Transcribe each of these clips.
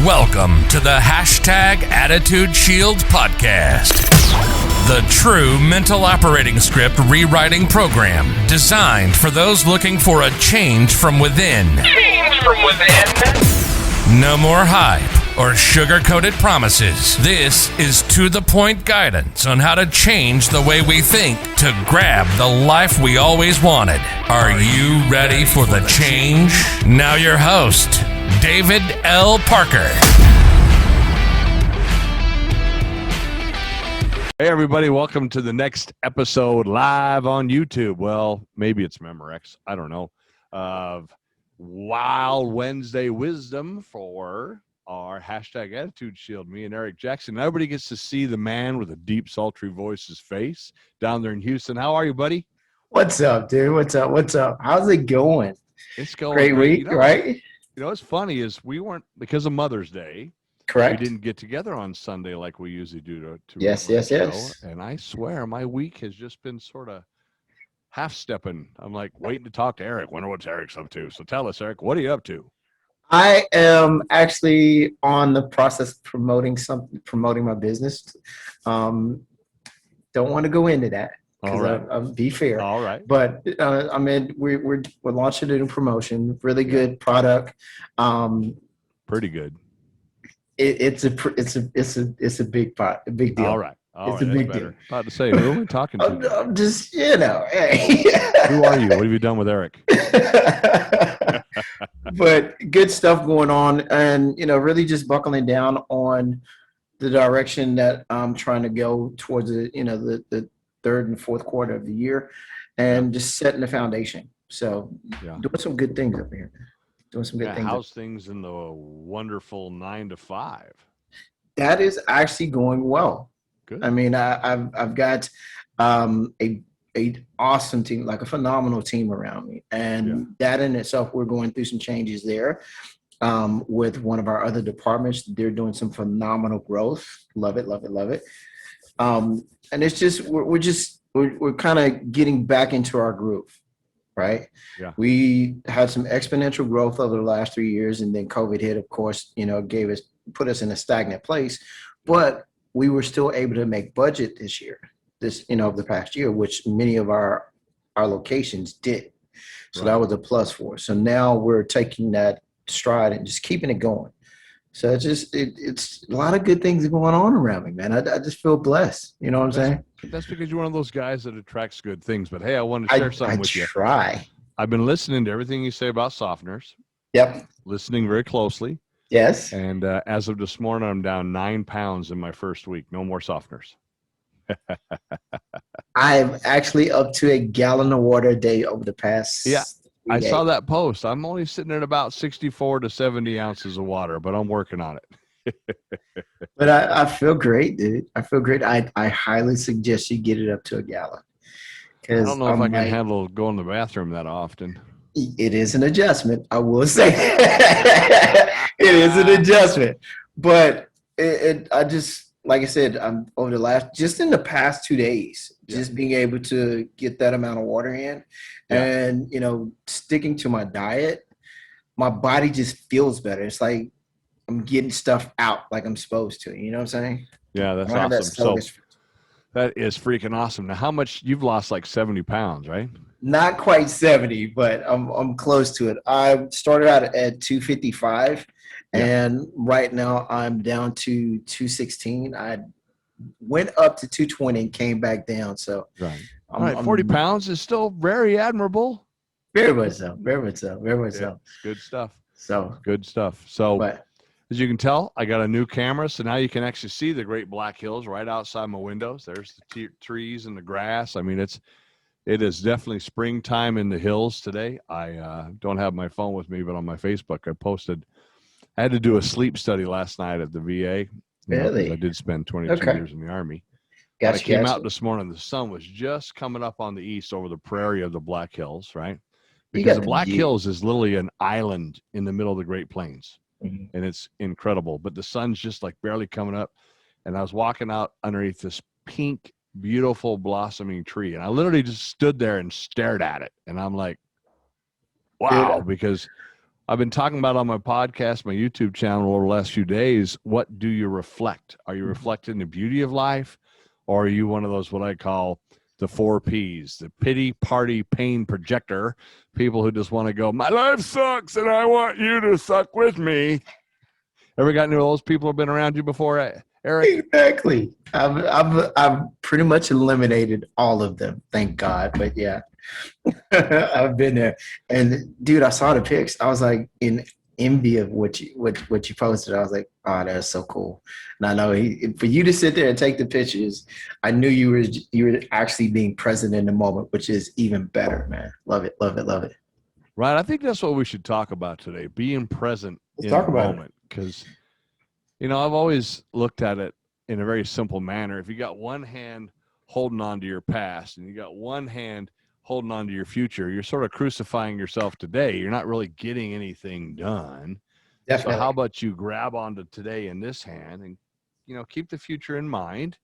Welcome to the #Attitude Shield podcast, the true mental operating script rewriting program designed for those looking for a change from within. No more hype or sugar-coated promises. This is to-the-point guidance on how to change the way we think to grab the life we always wanted. Are you ready for the change? Now your host, David L. Parker. Hey everybody, welcome to the next episode live on YouTube. Well, maybe it's Memorex, I don't know, of Wild Wednesday Wisdom for our #Attitude Shield, me and Erich Jackson. Everybody gets to see the man with a deep, sultry voice's face down there in Houston. How are you, buddy? What's up, dude? What's up? How's it going? It's going great week, you know, right? You know, what's funny is we weren't, because of Mother's Day, Correct. we didn't get together on Sunday like we usually do to Yes. And I swear my week has just been sort of half-stepping. I'm like waiting to talk to Erich. Wonder what Erich's up to. So tell us, Erich, what are you up to? I am actually on the process of promoting my business. Don't want to go into that. All right. I'll be fair. All right. But I mean, we're launching a new promotion. Really good product. Pretty good. It's a big pot, a big deal. All right. It's a big deal. About to say, who are we talking to? I'm just, hey. Who are you? What have you done with Erich? But good stuff going on, and really just buckling down on the direction that I'm trying to go towards the third and fourth quarter of the year, and just setting the foundation. So doing some good things up here. Doing some good things. How's things in the wonderful 9 to 5? That is actually going well. Good. I mean, I've got a awesome team, like a phenomenal team around me, and that in itself, we're going through some changes there with one of our other departments. They're doing some phenomenal growth. Love it. And it's just we're kind of getting back into our groove, right? Yeah. We had some exponential growth over the last 3 years, and then COVID hit, of course, put us in a stagnant place, but we were still able to make budget this year, the past year, which many of our locations did. So that was a plus for us. So now we're taking that stride and just keeping it going. So it's a lot of good things going on around me, man. I just feel blessed. You know what I'm saying? That's because you're one of those guys that attracts good things. But hey, I want to share something with you. I try. I've been listening to everything you say about softeners. Yep. Listening very closely. Yes. And as of this morning, I'm down 9 pounds in my first week. No more softeners. I'm actually up to a gallon of water a day over the past 3 I days. saw that post. I'm only sitting at about 64 to 70 ounces of water, but I'm working on it. But I feel great, dude. I feel great. I highly suggest you get it up to a gallon. I don't know if I can handle going to the bathroom that often. It is an adjustment, I will say. It is an adjustment. But I just, like I said, I'm just in the past 2 days, just being able to get that amount of water in and, sticking to my diet, my body just feels better. It's like I'm getting stuff out like I'm supposed to. You know what I'm saying? Yeah, that's awesome. So that is freaking awesome. Now, how much you've lost? Like 70 pounds, right? Not quite 70, but I'm close to it. I started out at 255, and right now I'm down to 216. I went up to 220 and came back down. So, right. All right, 40 pounds is still very admirable. Very much so. Good stuff. So good stuff. So, as you can tell, I got a new camera, so now you can actually see the Great Black Hills right outside my windows. There's the trees and the grass. I mean, it is definitely springtime in the hills today. I don't have my phone with me, but on my Facebook, I had to do a sleep study last night at the VA. Really? I did spend 22 years in the Army. Gotcha, I came out this morning. The sun was just coming up on the east over the prairie of the Black Hills, right? Because the Black Hills is literally an island in the middle of the Great Plains. Mm-hmm. And it's incredible. But the sun's just like barely coming up. And I was walking out underneath this pink, beautiful blossoming tree. And I literally just stood there and stared at it. And I'm like, wow, because I've been talking about on my podcast, my YouTube channel over the last few days. What do you reflect? Are you reflecting the beauty of life, or are you one of those what I call the 4 Ps, the pity, party, pain projector, people who just want to go, my life sucks and I want you to suck with me. Ever got any of those people who have been around you before, Eric? Exactly. I've pretty much eliminated all of them, thank God. But yeah, I've been there. And dude, I saw the pics. I was like in envy of what you posted. I was like, oh, that's so cool. And I know for you to sit there and take the pictures, I knew you were actually being present in the moment, which is even better, man. Love it, love it, love it. Right. I think that's what we should talk about today, being present in the moment. Because, I've always looked at it in a very simple manner. If you got one hand holding on to your past and you got one hand holding on to your future, you're sort of crucifying yourself today. You're not really getting anything done. Definitely. So how about you grab onto today in this hand and, keep the future in mind,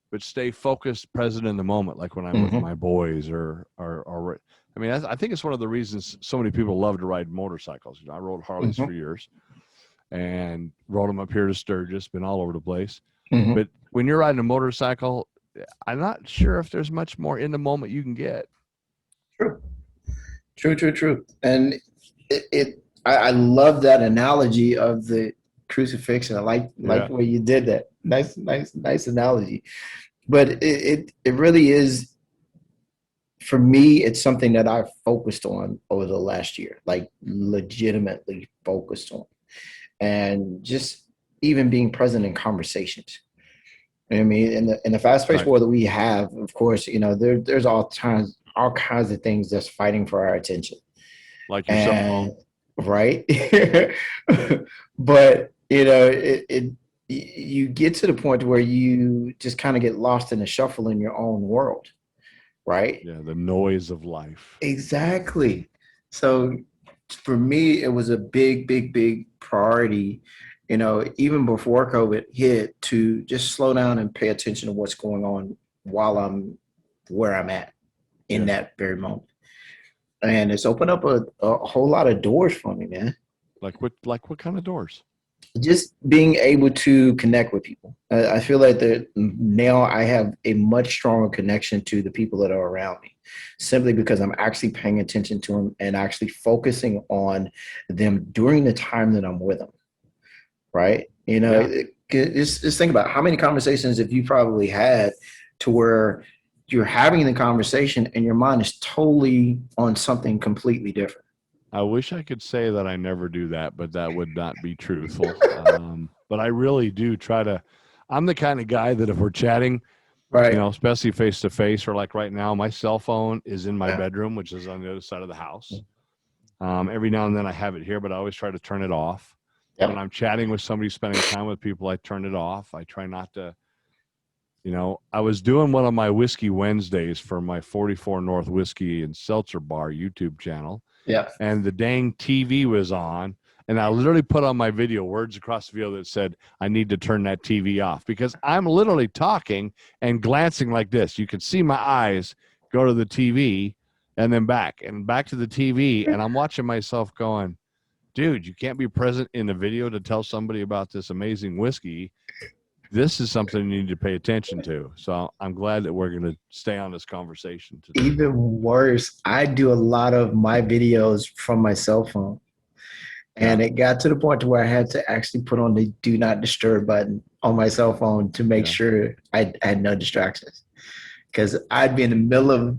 but stay focused, present in the moment, like when I'm with my boys or I mean, I think it's one of the reasons so many people love to ride motorcycles. I rode Harleys for years and rode them up here to Sturgis, been all over the place. But when you're riding a motorcycle, I'm not sure if there's much more in the moment you can get. True. And I love that analogy of the crucifixion. I like the way you did that. Nice analogy. But it really is, for me, it's something that I've focused on over the last year, like legitimately focused on. And just even being present in conversations. You know what I mean? In the fast-paced world that we have, of course, there's all kinds of things that's fighting for our attention. Like yourself. Right? But, you get to the point where you just kind of get lost in the shuffle in your own world. Right? Yeah, the noise of life. Exactly. So for me, it was a big priority, even before COVID hit, to just slow down and pay attention to what's going on while I'm where I'm at in that very moment. And it's opened up a whole lot of doors for me, man. Like what kind of doors? Just being able to connect with people. I feel like that now I have a much stronger connection to the people that are around me, simply because I'm actually paying attention to them and actually focusing on them during the time that I'm with them. Right? Just think about how many conversations have you probably had to where you're having the conversation and your mind is totally on something completely different. I wish I could say that I never do that, but that would not be truthful. But I really do I'm the kind of guy that if we're chatting, right, especially face to face, or like right now, my cell phone is in my bedroom, which is on the other side of the house. Every now and then I have it here, but I always try to turn it off. Yep. When I'm chatting with somebody, spending time with people, I turn it off. I try not to, I was doing one of my Whiskey Wednesdays for my 44 North Whiskey and Seltzer Bar YouTube channel. Yeah. And the dang TV was on, and I literally put on my video words across the video that said, I need to turn that TV off, because I'm literally talking and glancing like this. You can see my eyes go to the TV and then back to the TV. And I'm watching myself going, dude, you can't be present in the video to tell somebody about this amazing whiskey. This is something you need to pay attention to. So I'm glad that we're going to stay on this conversation today. Even worse, I do a lot of my videos from my cell phone. And it got to the point to where I had to actually put on the do not disturb button on my cell phone to make sure I had no distractions. Because I'd be in the middle of,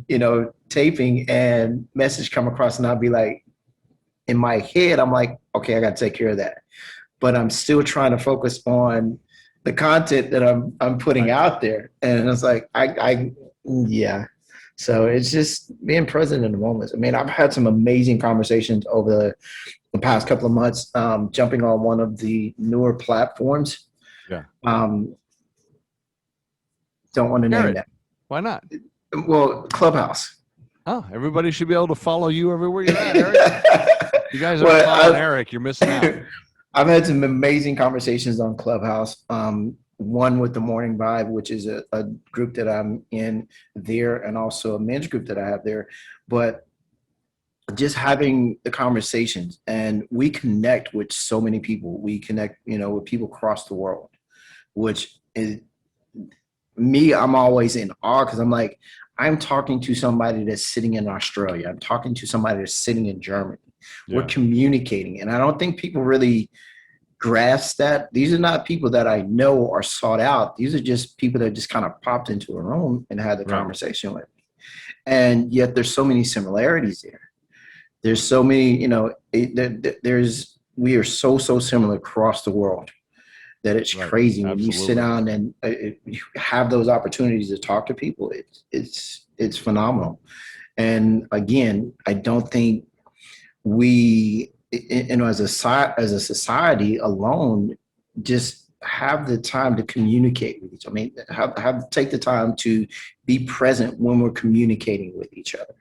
taping and message come across, and I'd be like, in my head, I'm like, okay, I got to take care of that. But I'm still trying to focus on the content that I'm putting out there. And it's like, So it's just being present in the moment. I mean, I've had some amazing conversations over the past couple of months, jumping on one of the newer platforms. Yeah. Don't want to name that. Why not? Well, Clubhouse. Oh, everybody should be able to follow you everywhere you're at, Eric. You guys aren't following Eric, you're missing out. I've had some amazing conversations on Clubhouse. One with the Morning Vibe, which is a group that I'm in there, and also a men's group that I have there. But just having the conversations, and we connect with so many people. We connect, with people across the world, which is me. I'm always in awe because I'm like, I'm talking to somebody that's sitting in Australia. I'm talking to somebody that's sitting in Germany. Yeah. We're communicating. And I don't think people really grasp that. These are not people that I know or sought out. These are just people that just kind of popped into a room and had the conversation with me. And yet there's so many similarities there. There's so many, we are so similar across the world that it's crazy when you sit down and you have those opportunities to talk to people. It's phenomenal. And again, I don't think we, as a society alone, just have the time to communicate with each other. I mean, have take the time to be present when we're communicating with each other.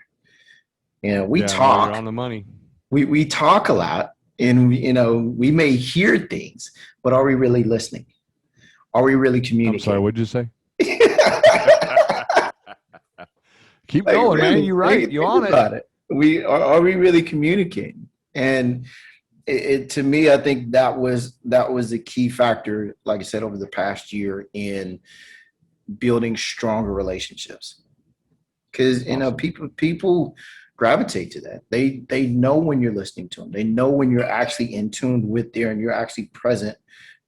We talk. You're on the money. We talk a lot, and we may hear things, but are we really listening? Are we really communicating? I'm sorry, what'd you say? Keep going, really, man. You're right. You're on it. Are we really communicating? And to me, I think that was the key factor, like I said, over the past year in building stronger relationships. Because people gravitate to that. They know when you're listening to them. They know when you're actually in tune with there and you're actually present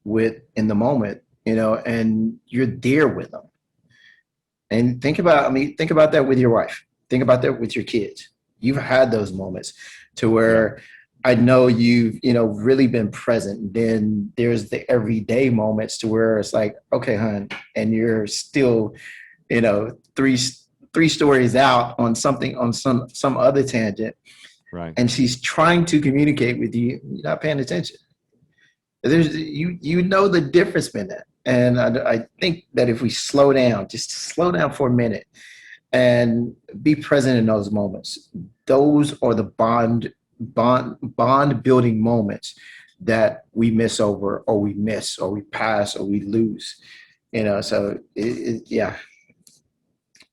with in the moment, and you're there with them. And think about that with your wife. Think about that with your kids. You've had those moments to where I know you've, really been present. Then there's the everyday moments to where it's like, okay, hon, and you're still, three stories out on something, on some other tangent. Right. And she's trying to communicate with you. You're not paying attention. There's the difference in that. And I think that if we slow down for a minute and be present in those moments, those are the bond building moments that we miss over, or we miss, or we pass, or we lose. So yeah.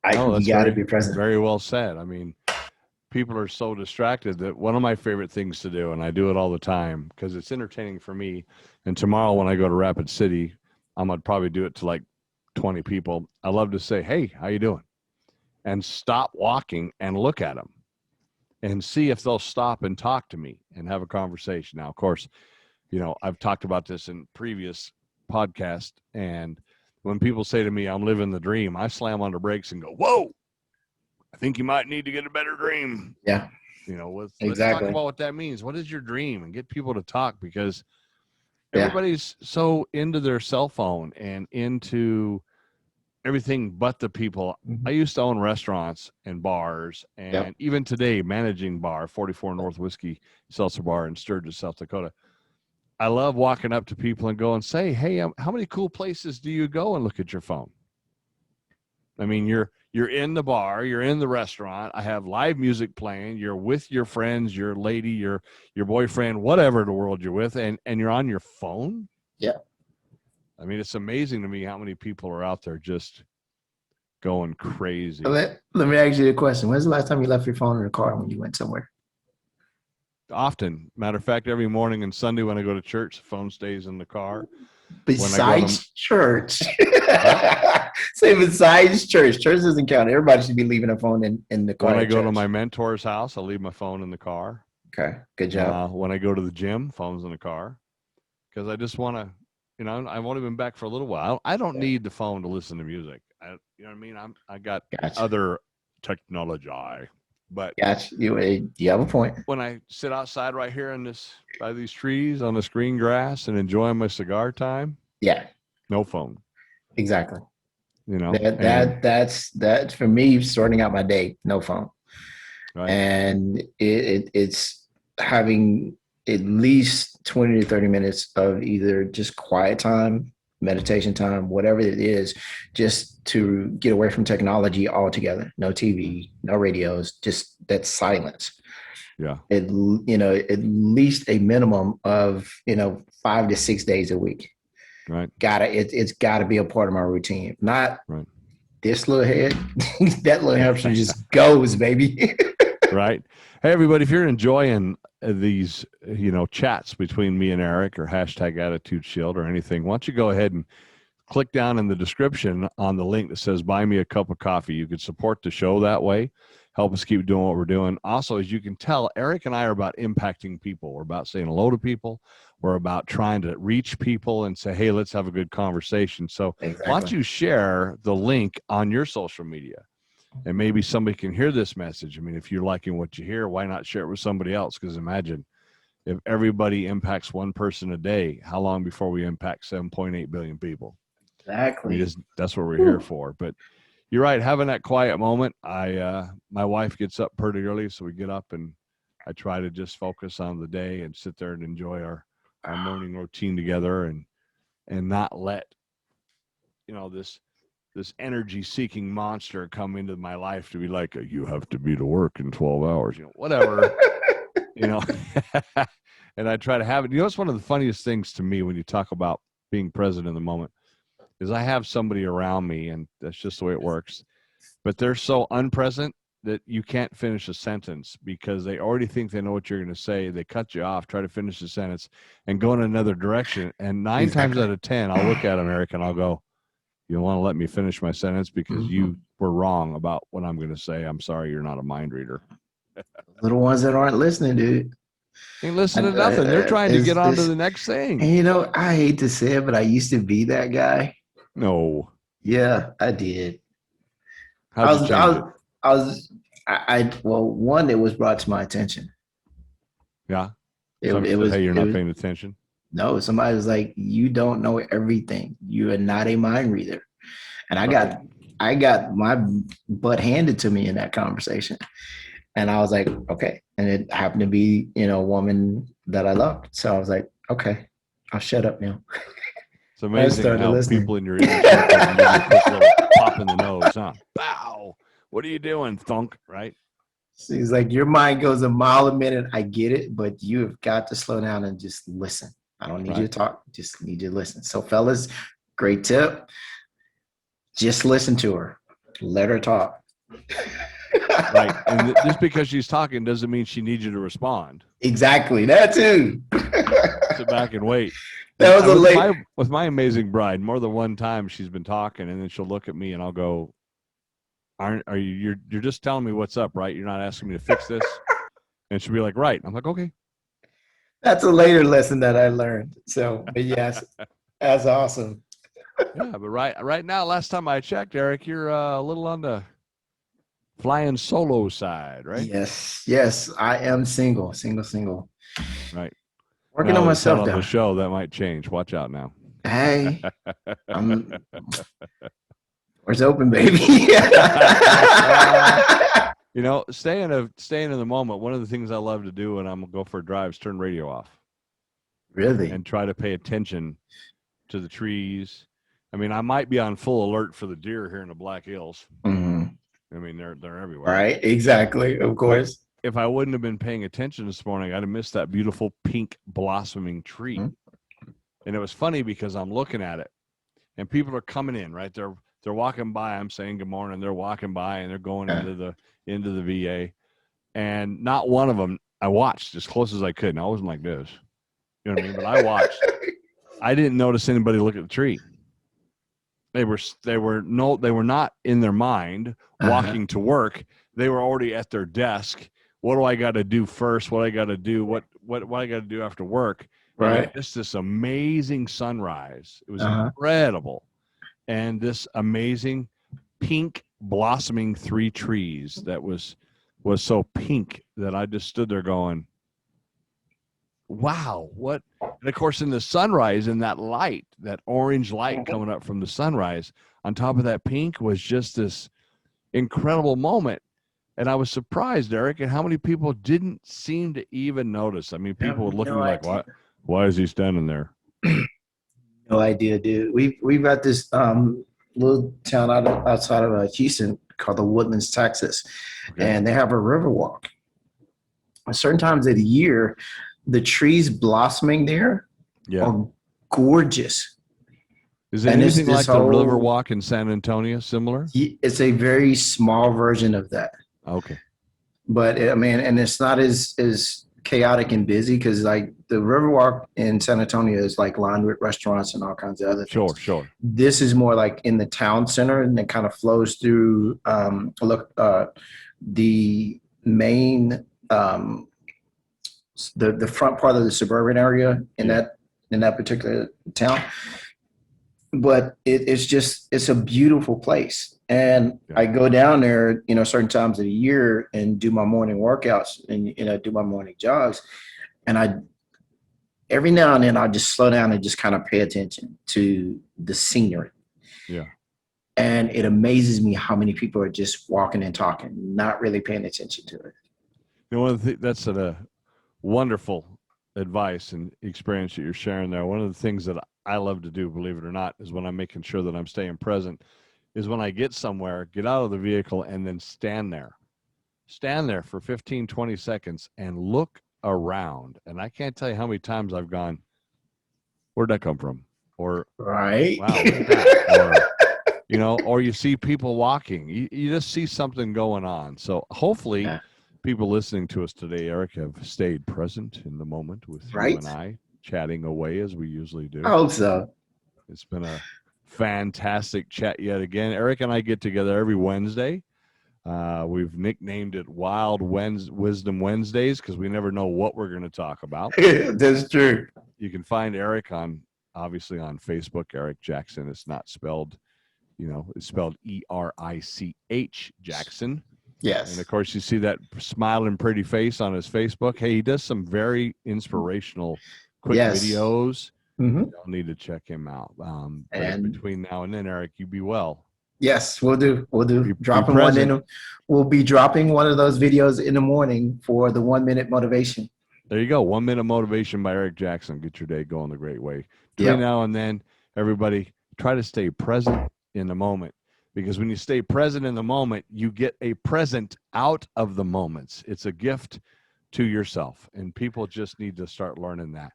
You got to be present. Very well said. I mean, people are so distracted that one of my favorite things to do, and I do it all the time because it's entertaining for me. And tomorrow when I go to Rapid City, I'm going to probably do it to like 20 people. I love to say, hey, how you doing? And stop walking and look at them and see if they'll stop and talk to me and have a conversation. Now, of course, I've talked about this in previous podcasts, and when people say to me, I'm living the dream, I slam on the brakes and go, whoa, I think you might need to get a better dream. Yeah. Let's talk about what that means. What is your dream? And get people to talk, because everybody's so into their cell phone and into everything but the people. I used to own restaurants and bars, and even today, managing bar, 44 North Whiskey Seltzer Bar in Sturgis, South Dakota. I love walking up to people and go and say, hey, how many cool places do you go and look at your phone? I mean, you're in the bar, you're in the restaurant, I have live music playing, you're with your friends, your lady, your boyfriend, whatever in the world you're with, and you're on your phone? Yeah. I mean, it's amazing to me how many people are out there just going crazy. Let me ask you a question. When's the last time you left your phone in the car when you went somewhere? Often. Matter of fact, every morning and Sunday when I go to church, the phone stays in the car. Besides church. Say besides church. Church doesn't count. Everybody should be leaving a phone in the car. When I go to my mentor's house, I'll leave my phone in the car. Okay, good job. When I go to the gym, phone's in the car. Because I just want to, I've only been back for a little while. I don't need the phone to listen to music. You know what I mean? I got other technology. But you have a point. When I sit outside right here by these trees on this green grass and enjoying my cigar time, no phone. Exactly. That's for me, starting out my day, no phone. Right. And it's having at least 20 to 30 minutes of either just quiet time, meditation time, whatever it is, just to get away from technology altogether. No TV, no radios, just that silence. Yeah. At least a minimum of 5 to 6 days a week. Right. It's gotta be a part of my routine. If not, right. This little head, that little hamster just goes, baby. Right. Hey, everybody, if you're enjoying these, chats between me and Eric or hashtag Attitude Shield or anything, why don't you go ahead and click down in the description on the link that says buy me a cup of coffee. You can support the show that way, help us keep doing what we're doing. Also, as you can tell, Eric and I are about impacting people. We're about saying hello to people. We're about trying to reach people and say, hey, let's have a good conversation. So why don't you share the link on your social media? And maybe somebody can hear this message. I mean, if you're liking what you hear, why not share it with somebody else? Because imagine if everybody impacts one person a day, how long before we impact 7.8 billion people? Exactly. I mean, that's what we're here for. But you're right, having that quiet moment. My wife gets up pretty early, so we get up and I try to just focus on the day and sit there and enjoy our morning routine together and not let this energy-seeking monster come into my life to be like, you have to be to work in 12 hours, whatever, And I try to have it. It's one of the funniest things to me when you talk about being present in the moment is I have somebody around me, and that's just the way it works, but they're so unpresent that you can't finish a sentence because they already think they know what you're going to say. They cut you off, try to finish the sentence, and go in another direction. And 9 times out of 10, I'll look at them, Eric, and I'll go, you want to let me finish my sentence because you were wrong about what I'm going to say. I'm sorry, you're not a mind reader. Little ones that aren't listening, dude. Ain't listening to nothing. They're trying to get on to the next thing. And I hate to say it, but I used to be that guy. No. Yeah, I did. How'd you change it? Well, one, it was brought to my attention. Yeah. It was, hey, you're not paying attention. No, somebody was like, you don't know everything. You are not a mind reader. And I got my butt handed to me in that conversation. And I was like, okay. And it happened to be, a woman that I loved. So I was like, okay, I'll shut up now. It's amazing how people in your inner circle give you a quick little pop in the nose, huh? Bow. What are you doing, thunk? Right? She's like, your mind goes a mile a minute. I get it, but you have got to slow down and just listen. I don't need you to talk. Just need you to listen. So fellas, great tip. Just listen to her. Let her talk. Right. And just because she's talking doesn't mean she needs you to respond. Exactly. That too. Sit back and wait. That was with my amazing bride, more than one time she's been talking and then she'll look at me and I'll go, are you, you're just telling me what's up, right? You're not asking me to fix this. And she'll be like, right. I'm like, okay. That's a later lesson that I learned. So, but yes, that's awesome. Yeah, but right now, last time I checked, Eric, you're a little on the flying solo side, right? Yes, I am single. Right. Working on myself on the show, that might change. Watch out now. Hey, door's open, baby. Staying in the moment. One of the things I love to do when I'm gonna go for a drive is turn radio off. Really? And try to pay attention to the trees. I mean, I might be on full alert for the deer here in the Black Hills. Mm-hmm. I mean, they're everywhere. Right? Exactly. Of course. But if I wouldn't have been paying attention this morning, I'd have missed that beautiful pink blossoming tree. Mm-hmm. And it was funny because I'm looking at it, and people are coming in. Right? They're walking by. I'm saying good morning. They're walking by, and they're going into the VA. And not one of them. I watched as close as I could. And I wasn't like this. You know what I mean? But I watched. I didn't notice anybody look at the tree. They were not in their mind walking to work. They were already at their desk. What do I got to do first? What I got to do? What I got to do after work? Right. Just this amazing sunrise. It was incredible, and this amazing pink blossoming 3 trees that was so pink that I just stood there going, wow, what? And of course, in the sunrise, in that light, that orange light coming up from the sunrise, on top of that pink was just this incredible moment. And I was surprised, Eric, at how many people didn't seem to even notice. I mean, people would look at me like, what? Why is he standing there? No idea, dude. We've got this little town outside of Houston called the Woodlands, Texas, and they have a river walk. At certain times of the year, the trees blossoming there are gorgeous. Is it anything like the river walk in San Antonio? Similar? It's a very small version of that. Okay. but I mean, and it's not as chaotic and busy because like the Riverwalk in San Antonio is like lined with restaurants and all kinds of other things. Sure. This is more like in the town center, and it kind of flows through the main the front part of the suburban area in that particular town. But it's a beautiful place. And I go down there, certain times of the year and do my morning workouts and, do my morning jogs. And every now and then I just slow down and just kind of pay attention to the scenery. Yeah. And it amazes me how many people are just walking and talking, not really paying attention to it. That's a wonderful advice and experience that you're sharing there. One of the things that I love to do, believe it or not, is when I'm making sure that I'm staying present, is when I get somewhere, get out of the vehicle and then stand there for 15, 20 seconds and look around. And I can't tell you how many times I've gone, where'd that come from? Or, right. Wow, look at that. Or, or you see people walking, you just see something going on. So hopefully people listening to us today, Eric, have stayed present in the moment with you and I, chatting away as we usually do. I hope so. It's been a fantastic chat yet again. Eric and I get together every Wednesday. We've nicknamed it Wild Wisdom Wednesdays because we never know what we're going to talk about. That's true. You can find Eric obviously on Facebook. Erich Jackson. It's not spelled, it's spelled ERICH Jackson. Yes. And of course, you see that smiling pretty face on his Facebook. Hey, he does some very inspirational quick videos. Mm-hmm. You'll need to check him out. And between now and then, Eric, you be well. Yes, we'll do. We'll do. We'll be dropping one of those videos in the morning for the 1 minute motivation. There you go. 1 minute motivation by Erich Jackson. Get your day going the great way. Between now and then, everybody try to stay present in the moment. Because when you stay present in the moment, you get a present out of the moments. It's a gift to yourself. And people just need to start learning that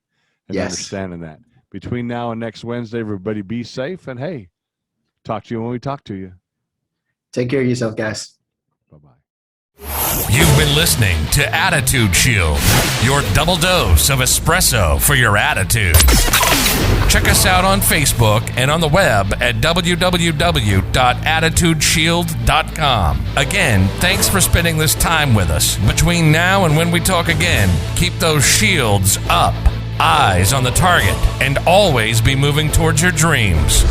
and understanding that. Between now and next Wednesday, everybody be safe. And hey, talk to you when we talk to you. Take care of yourself, guys. Bye-bye. You've been listening to Attitude Shield, your double dose of espresso for your attitude. Check us out on Facebook and on the web at www.attitudeshield.com. Again, thanks for spending this time with us. Between now and when we talk again, keep those shields up, eyes on the target, and always be moving towards your dreams.